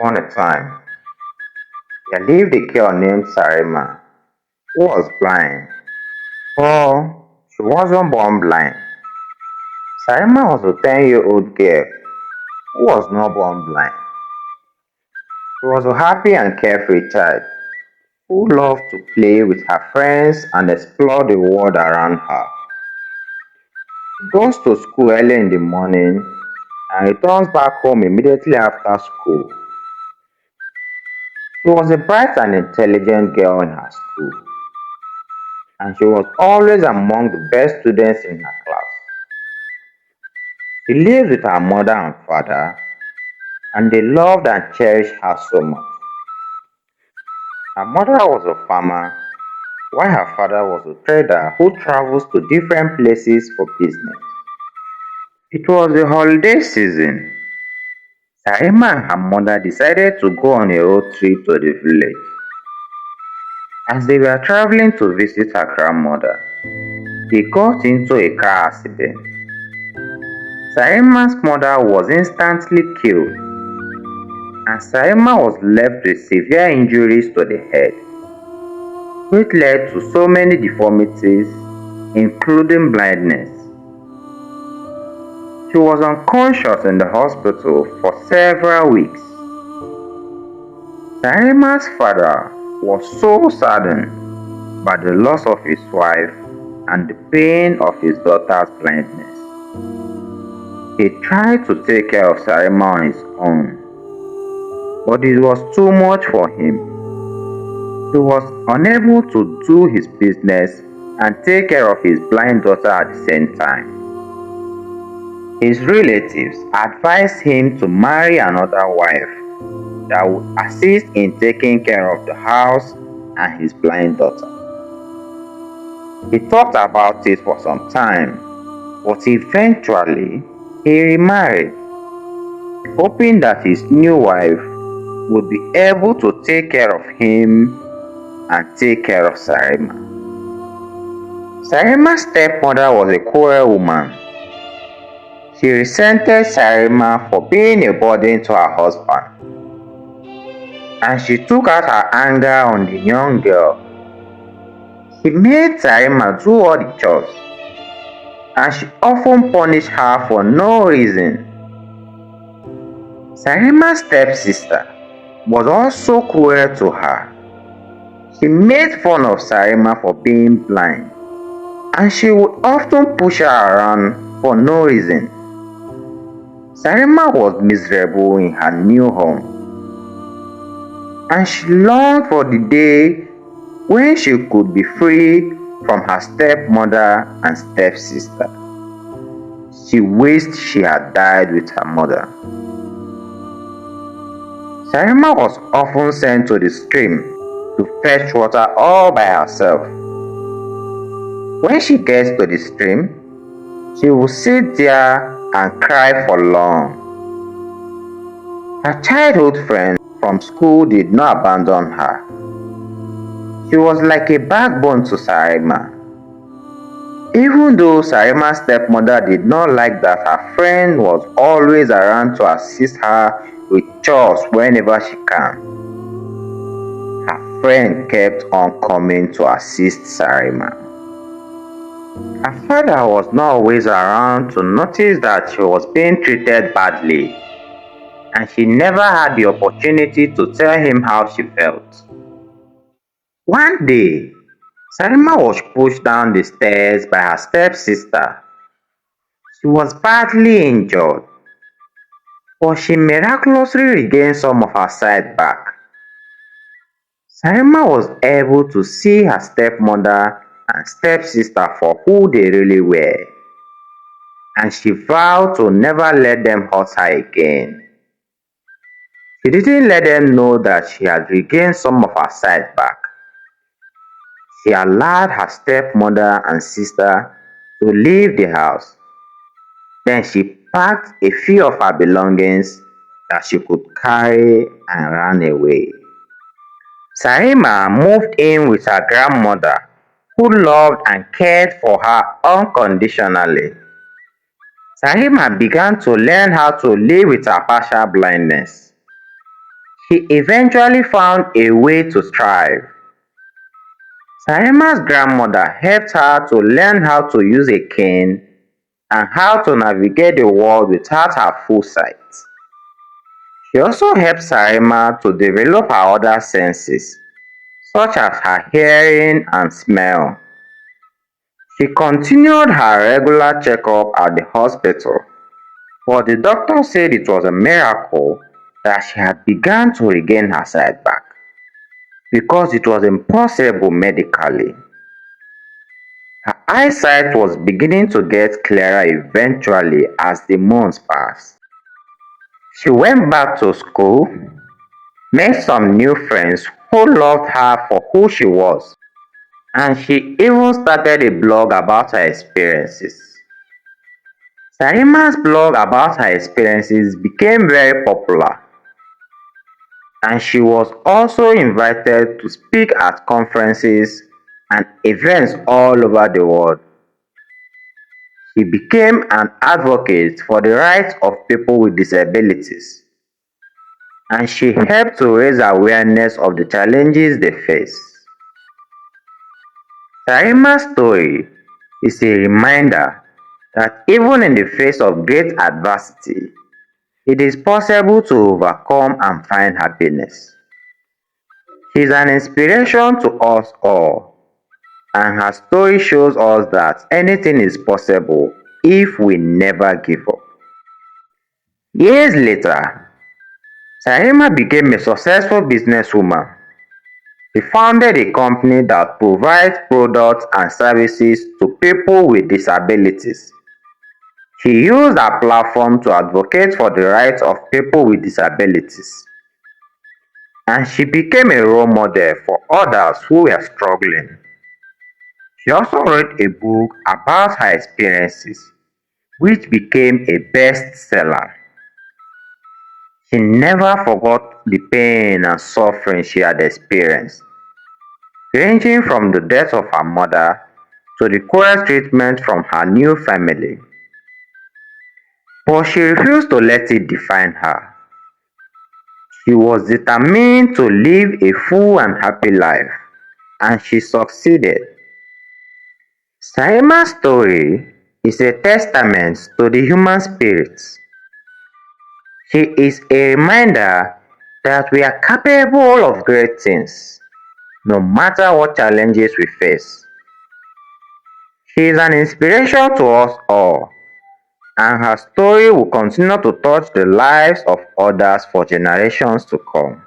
upon a time, there lived a girl named Sarima who was blind. But she wasn't born blind. Sarima was a 10-year-old girl who was not born blind. She was a happy and carefree child who loved to play with her friends and explore the world around her. She goes to school early in the morning and returns back home immediately after school. She was a bright and intelligent girl in her school, and she was always among the best students in her class. She lived with her mother and father, and they loved and cherished her so much. Her mother was a farmer, while her father was a trader who travels to different places for business. It was the holiday season. Sarima and her mother decided to go on a road trip to the village. As they were traveling to visit her grandmother, they got into a car accident. Sarima's mother was instantly killed, and Sarima was left with severe injuries to the head, which led to so many deformities, including blindness. She was unconscious in the hospital for several weeks. Sarima's father was so saddened by the loss of his wife and the pain of his daughter's blindness. He tried to take care of Sarima on his own, but it was too much for him. He was unable to do his business and take care of his blind daughter at the same time. His relatives advised him to marry another wife that would assist in taking care of the house and his blind daughter. He thought about it for some time, but eventually he remarried, hoping that his new wife would be able to take care of him and take care of Sarima. Sarima's stepmother was a cruel woman. She resented Sarima for being a burden to her husband, and she took out her anger on the young girl. She made Sarima do all the chores, and she often punished her for no reason. Sarima's stepsister was also cruel to her. She made fun of Sarima for being blind, and she would often push her around for no reason. Sarima was miserable in her new home, and she longed for the day when she could be free from her stepmother and stepsister. She wished she had died with her mother. Sarima was often sent to the stream to fetch water all by herself. When she gets to the stream, she will sit there and cry for long. Her childhood friends from school did not abandon her. She was like a backbone to Sarima. Even though Sarima's stepmother did not like that her friend was always around to assist her with chores whenever she can, her friend kept on coming to assist Sarima. Her father was not always around to notice that she was being treated badly, and she never had the opportunity to tell him how she felt. One day, Sarima was pushed down the stairs by her stepsister. She was badly injured, but she miraculously regained some of her sight back. Sarima was able to see her stepmother and stepsister for who they really were, and she vowed to never let them hurt her again. She didn't let them know that she had regained some of her sight back. She allowed her stepmother and sister to leave the house. Then she packed a few of her belongings that she could carry and ran away. Sarima moved in with her grandmother, who loved and cared for her unconditionally. Sarima began to learn how to live with her partial blindness. She eventually found a way to thrive. Sarima's grandmother helped her to learn how to use a cane and how to navigate the world without her full sight. She also helped Sarima to develop her other senses, such as her hearing and smell. She continued her regular checkup at the hospital, but the doctor said it was a miracle that she had begun to regain her sight back, because it was impossible medically. Her eyesight was beginning to get clearer eventually as the months passed. She went back to school, made some new friends who loved her for who she was, and she even started a blog about her experiences. Sarima's blog about her experiences became very popular, and she was also invited to speak at conferences and events all over the world. She became an advocate for the rights of people with disabilities, and she helped to raise awareness of the challenges they face. Sarima's story is a reminder that even in the face of great adversity, it is possible to overcome and find happiness. She is an inspiration to us all, and her story shows us that anything is possible if we never give up. Years later, Sarima became a successful businesswoman. She founded a company that provides products and services to people with disabilities. She used her platform to advocate for the rights of people with disabilities, and she became a role model for others who were struggling. She also wrote a book about her experiences, which became a bestseller. She never forgot the pain and suffering she had experienced, ranging from the death of her mother to the cruel treatment from her new family. But she refused to let it define her. She was determined to live a full and happy life, and she succeeded. Sarima's story is a testament to the human spirit. She is a reminder that we are capable of great things, no matter what challenges we face. She is an inspiration to us all, and her story will continue to touch the lives of others for generations to come.